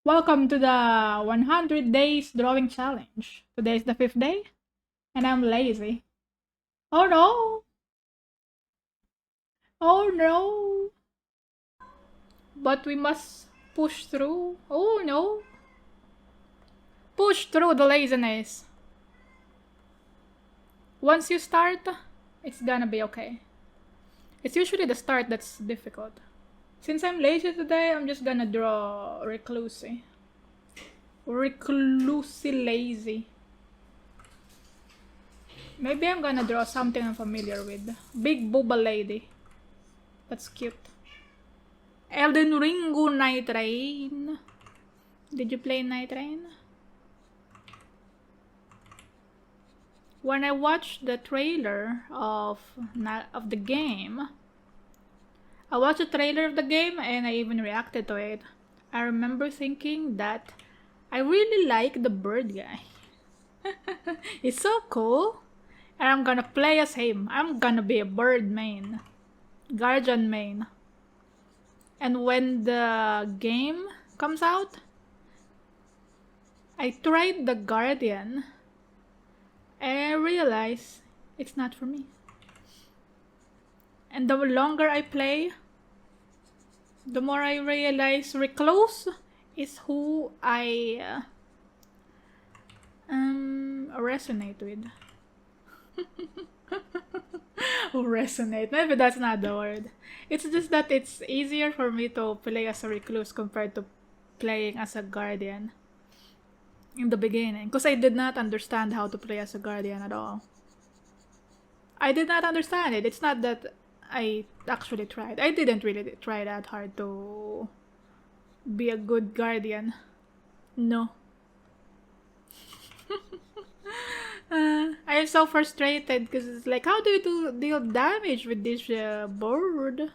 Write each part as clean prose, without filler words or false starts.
Welcome to the 100 days drawing challenge. Today is the 5th day, and I'm lazy. Oh no! Oh no! But we must push through. Oh no! Push through the laziness. Once you start, it's gonna be okay. It's usually the start that's difficult. Since I'm lazy today, I'm just gonna draw Recluse. Recluse lazy. Maybe I'm gonna draw something I'm familiar with. Big booba lady. That's cute. Elden Ringo Night Rain. Did you play Night Rain? When I watched the trailer of the game, I watched the trailer of the game and I even reacted to it. I remember thinking that I really like the bird guy. He's so cool. And I'm gonna play as him. I'm gonna be a bird main. Guardian main. And when the game comes out, I tried the Guardian and I realized it's not for me. And the longer I play, the more I realize Recluse is who I resonate with. Resonate. Maybe that's not the word. It's just that it's easier for me to play as a Recluse compared to playing as a Guardian in the beginning, because I did not understand how to play as a Guardian at all. I did not understand it. It's not that I actually tried. I didn't really try that hard to be a good Guardian. No. I am so frustrated because it's like, how do you deal damage with this board?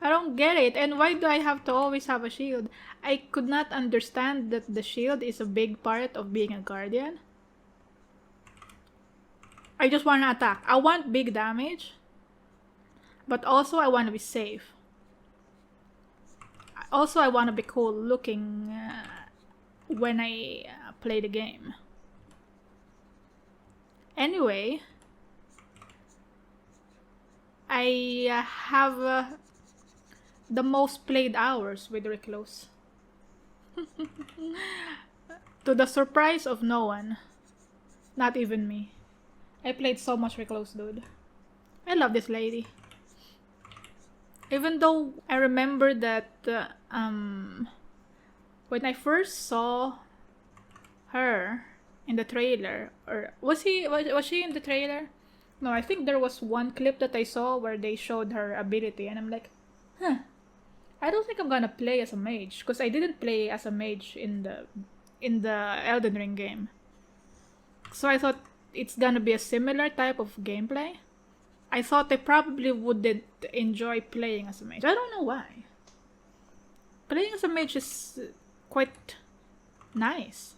I don't get it. And why do I have to always have a shield? I could not understand that the shield is a big part of being a Guardian. I just want to attack. I want big damage, but also I want to be safe. Also, I want to be cool looking when I play the game. Anyway, I have the most played hours with Recluse. To the surprise of no one. Not even me. I played so much Recluse, dude. I love this lady. Even though I remember that when I first saw her in the trailer, or was she in the trailer? No, I think there was one clip that I saw where they showed her ability, and I'm like, huh, I don't think I'm gonna play as a mage, because I didn't play as a mage in the Elden Ring game. So I thought it's gonna be a similar type of gameplay. I thought I probably wouldn't enjoy playing as a mage. I don't know why. Playing as a mage is quite nice.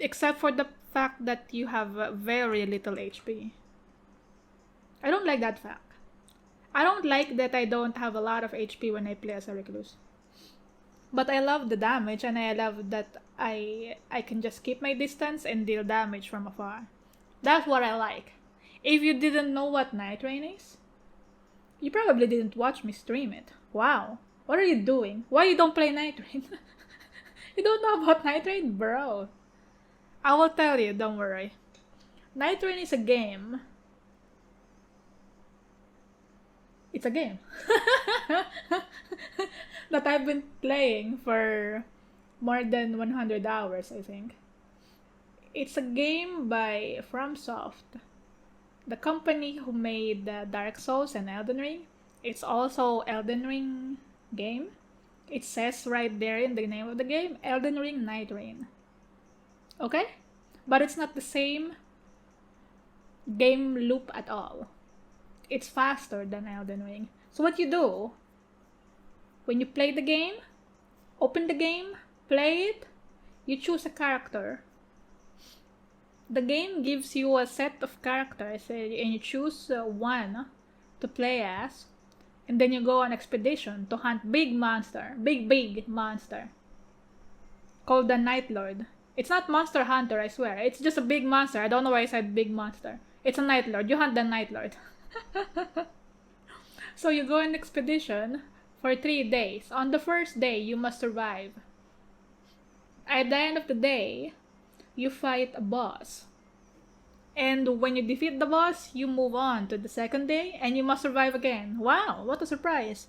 Except for the fact that you have very little HP. I don't like that fact. I don't like that I don't have a lot of HP when I play as a Recluse. But I love the damage, and I love that I can just keep my distance and deal damage from afar. That's what I like. If you didn't know what Night Rain is, you probably didn't watch me stream it. Wow. What are you doing? Why you don't play Night Rain? You don't know about Night Rain? Bro. I will tell you, don't worry. Night Rain is a game. It's a game. That I've been playing for more than 100 hours, I think. It's a game by FromSoft, the company who made Dark Souls and Elden Ring. It's also Elden Ring game. It says right there in the name of the game, Elden Ring Night Rain. Okay? But it's not the same game loop at all. It's faster than Elden Ring. So what you do, when you play the game, open the game, play it, you choose a character. The game gives you a set of characters and you choose one to play as. And then you go on expedition to hunt big big monster, called the Night Lord. It's not Monster Hunter, I swear. It's just a big monster. I don't know why I said big monster. It's a Night Lord. You hunt the Night Lord. So you go on expedition for 3 days. On the first day, you must survive. At the end of the day, you fight a boss. And when you defeat the boss, you move on to the second day and you must survive again. Wow, what a surprise.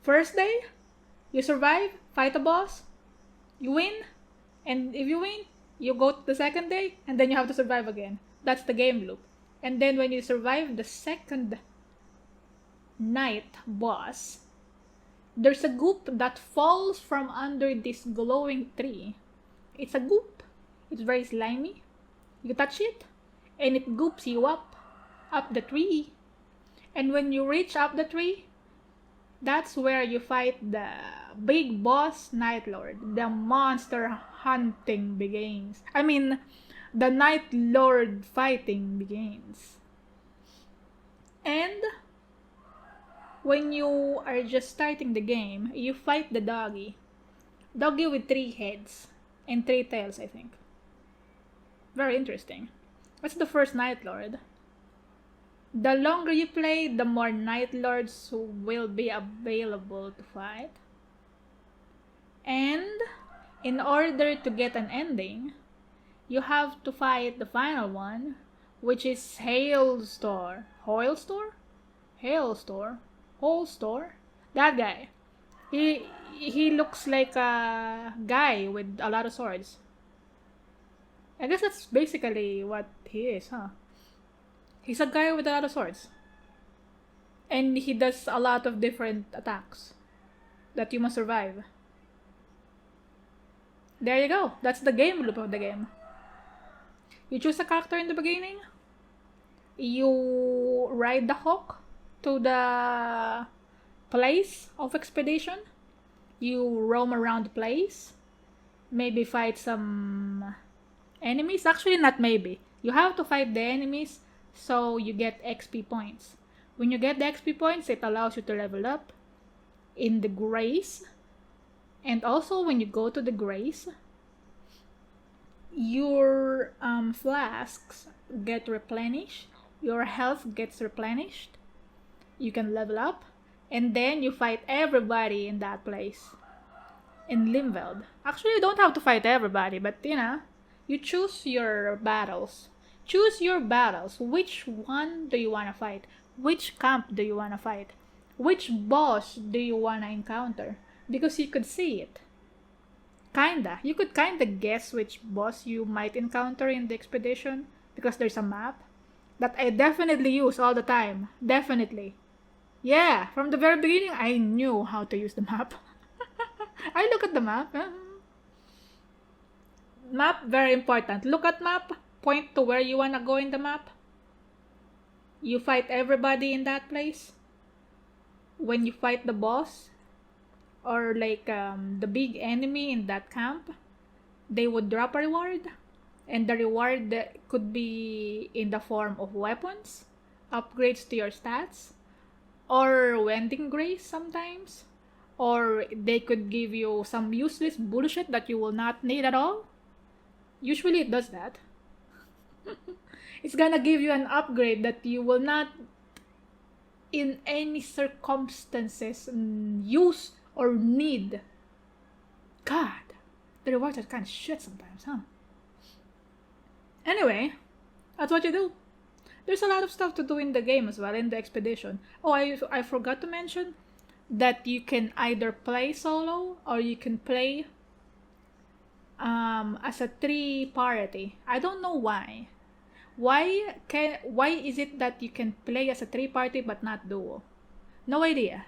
First day, you survive, fight a boss, you win, and if you win, you go to the second day and then you have to survive again. That's the game loop. And then when you survive the second night boss, there's a goop that falls from under this glowing tree. It's a goop. It's very slimy. You touch it, and it goops you up the tree. And when you reach up the tree, that's where you fight the big boss Night Lord. The monster hunting begins. I mean, the Night Lord fighting begins. And when you are just starting the game, you fight the doggy. Doggy with 3 heads and 3 tails, I think. Very interesting. That's the first Night Lord. The longer you play, the more Night Lords will be available to fight. And in order to get an ending, you have to fight the final one, which is Hailstor. Hailstor? That guy. He looks like a guy with a lot of swords. I guess that's basically what he is, huh? He's a guy with a lot of swords. And he does a lot of different attacks that you must survive. There you go. That's the game loop of the game. You choose a character in the beginning. You ride the hawk to the place of expedition. You roam around the place. Maybe fight some enemies. Actually, not maybe. You have to fight the enemies so you get XP points. When you get the XP points, it allows you to level up in the grace. And also, when you go to the grace, your flasks get replenished. Your health gets replenished. You can level up. And then you fight everybody in that place. In Limveld. Actually, you don't have to fight everybody, but you know, you choose your battles. Choose your battles. Which one do you want to fight? Which camp do you want to fight? Which boss do you want to encounter? Because you could see it. Kinda. You could kinda guess which boss you might encounter in the expedition. Because there's a map that I definitely use all the time. Definitely. Yeah, from the very beginning, I knew how to use the map. I look at the map. Map, very important. Look at map. Point to where you wanna go in the map. You fight everybody in that place. When you fight the boss, or like the big enemy in that camp, they would drop a reward. And the reward could be in the form of weapons, upgrades to your stats, or Wending Grace sometimes. Or they could give you some useless bullshit that you will not need at all. Usually it does that. It's gonna give you an upgrade that you will not in any circumstances use or need. God, the rewards are kind of shit sometimes, huh? Anyway, that's what you do. There's a lot of stuff to do in the game as well, in the expedition. Oh, I forgot to mention that you can either play solo or you can play as a 3 party. I don't know why. Why is it that you can play as a 3 party but not duo? No idea.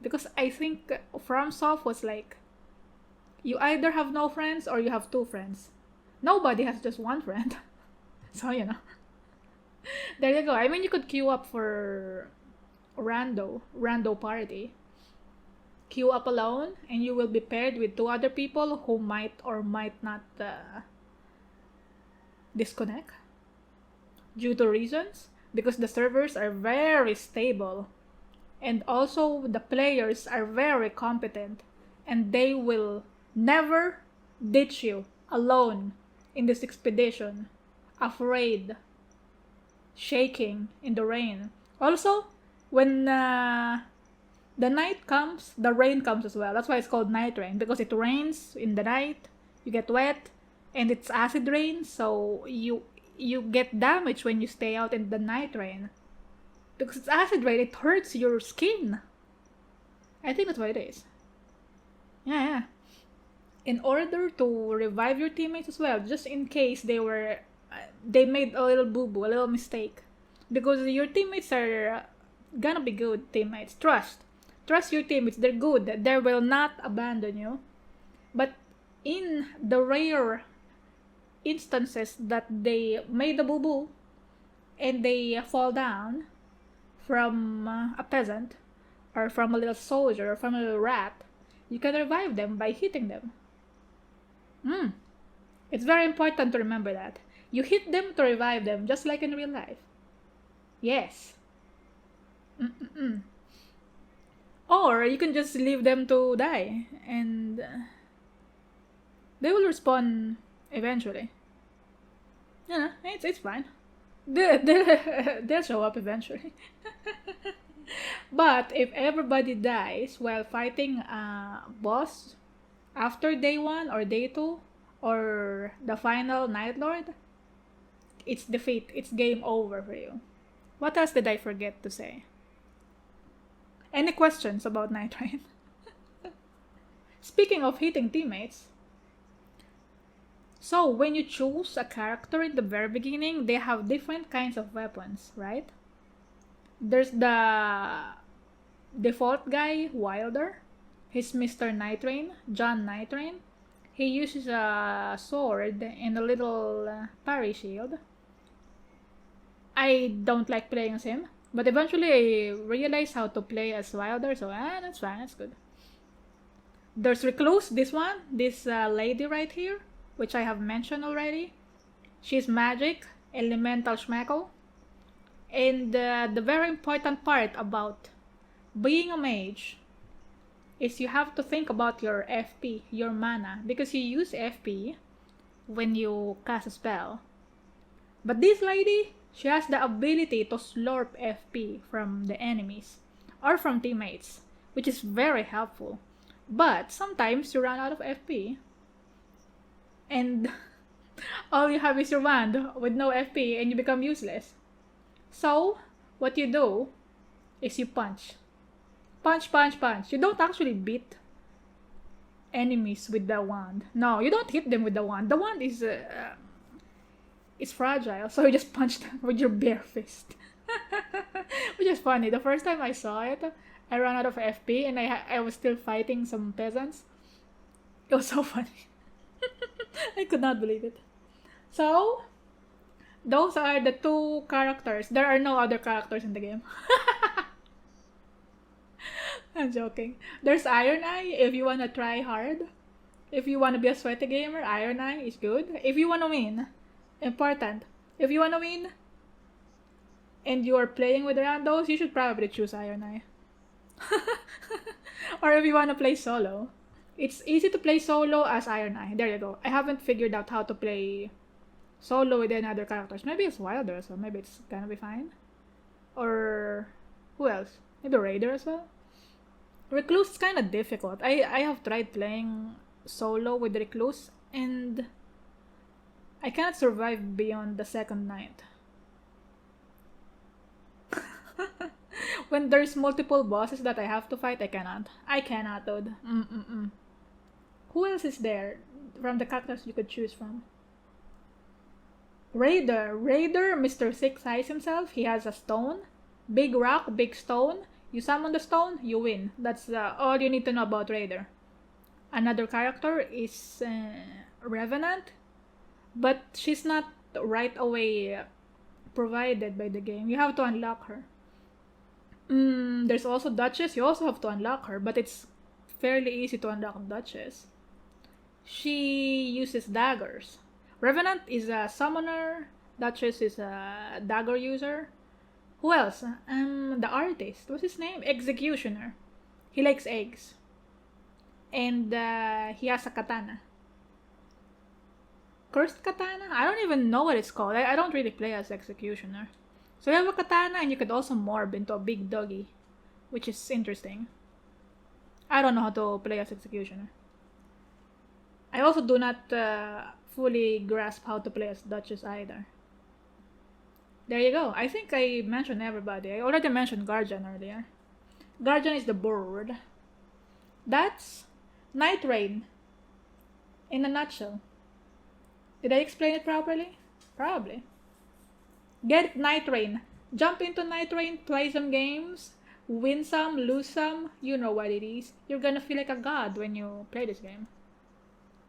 Because I think FromSoft was like, you either have no friends or you have 2 friends. Nobody has just 1 friend. So, you know. There you go. I mean, you could queue up for rando party. Queue up alone and you will be paired with 2 other people who might or might not disconnect due to reasons, because the servers are very stable. And also, the players are very competent, and they will never ditch you alone in this expedition, afraid, shaking in the rain. Also, when the night comes, the rain comes as well. That's why it's called night rain, because it rains in the night, you get wet, and it's acid rain, so you get damage when you stay out in the night rain. Because it's acid rain, it hurts your skin. I think that's what it is. Yeah. In order to revive your teammates as well, just in case they made a little boo-boo, a little mistake. Because your teammates are gonna be good teammates. Trust your teammates, they're good. They will not abandon you. But in the rare instances that they made a boo-boo and they fall down from a peasant or from a little soldier or from a little rat, you can revive them by hitting them. It's very important to remember that. You hit them to revive them, just like in real life. Yes. Or you can just leave them to die, and they will respawn eventually. Yeah, it's fine. They'll show up eventually. But if everybody dies while fighting a boss after day 1 or day 2 or the final Night Lord, it's defeat. It's game over for you. What else did I forget to say? Any questions about Night Rain? Speaking of hitting teammates, so when you choose a character in the very beginning, they have different kinds of weapons, right? There's the default guy, Wilder. He's Mr. Night Rain, John Night Rain. He uses a sword and a little parry shield. I don't like playing as him, but eventually I realized how to play as Wilder, so that's fine, that's good. There's Recluse, this lady right here, which I have mentioned already. She's magic, elemental schmeckle. And the very important part about being a mage is you have to think about your FP, your mana, because you use FP when you cast a spell. But this lady, she has the ability to slurp FP from the enemies or from teammates, which is very helpful. But sometimes you run out of FP and all you have is your wand with no FP and you become useless. So, what you do is you punch. Punch. You don't actually beat enemies with the wand. No, you don't hit them with the wand. The wand is fragile, so you just punch them with your bare fist. Which is funny. The first time I saw it, I ran out of FP and I was still fighting some peasants. It was so funny. I could not believe it. So, those are the 2 characters. There are no other characters in the game. I'm joking. There's Iron Eye if you wanna try hard. If you wanna be a sweaty gamer, Iron Eye is good. If you wanna win, important. If you wanna win and you are playing with randos, you should probably choose Iron Eye. Or if you wanna play solo, it's easy to play solo as Iron Eye. There you go. I haven't figured out how to play solo with any other characters. Maybe it's Wilder as well. Maybe it's gonna be fine. Or who else? Maybe Raider as well. Recluse is kind of difficult. I have tried playing solo with Recluse and I cannot survive beyond the 2nd night. When there's multiple bosses that I have to fight, I cannot, dude. Who else is there from the characters you could choose from? Raider, Mr. Six Eyes himself. He has a stone. Big rock, big stone. You summon the stone, you win. That's all you need to know about Raider. Another character is Revenant, but she's not right away provided by the game. You have to unlock her. There's also Duchess. You also have to unlock her, but it's fairly easy to unlock Duchess. She uses daggers. Revenant is a summoner. Duchess is a dagger user. Who else? The artist. What's his name? Executioner. He likes eggs. And he has a katana. Cursed katana? I don't even know what it's called. I don't really play as Executioner. So you have a katana and you could also morph into a big doggy, which is interesting. I don't know how to play as Executioner. I also do not fully grasp how to play as Duchess either. There you go. I think I mentioned everybody. I already mentioned Guardian earlier. Guardian is the bird. That's Night Rain in a nutshell. Did I explain it properly? Probably. Get Night Rain. Jump into Night Rain, play some games, win some, lose some. You know what it is. You're gonna feel like a god when you play this game.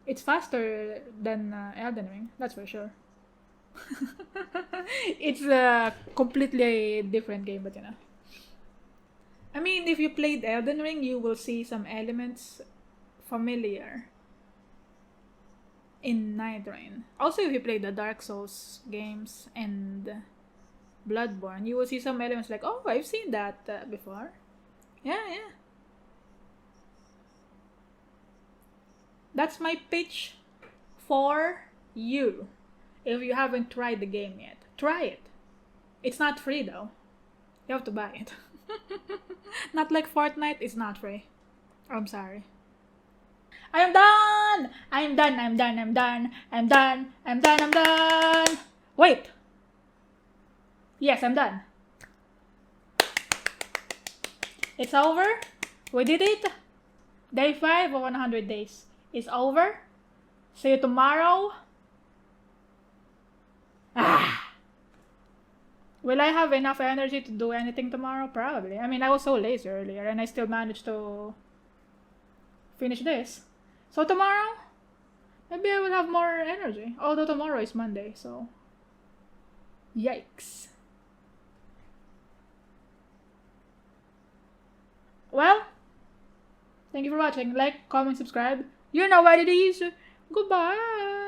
It's faster than Elden Ring, that's for sure. It's a completely different game, but you know. I mean, if you played Elden Ring, you will see some elements familiar in Night Rain. Also, if you play the Dark Souls games and Bloodborne, you will see some elements like, oh, I've seen that before. Yeah. That's my pitch for you. If you haven't tried the game yet, try it. It's not free though. You have to buy it. Not like Fortnite, it's not free. I'm sorry. I'm done! I'm done. Wait! Yes, I'm done. It's over. We did it. Day 5 of 100 days is over. See you tomorrow. Will I have enough energy to do anything tomorrow? Probably. I mean, I was so lazy earlier and I still managed to finish this. So tomorrow, maybe I will have more energy. Although tomorrow is Monday, so yikes. Well, thank you for watching. Like, comment, subscribe. You know what it is. Goodbye.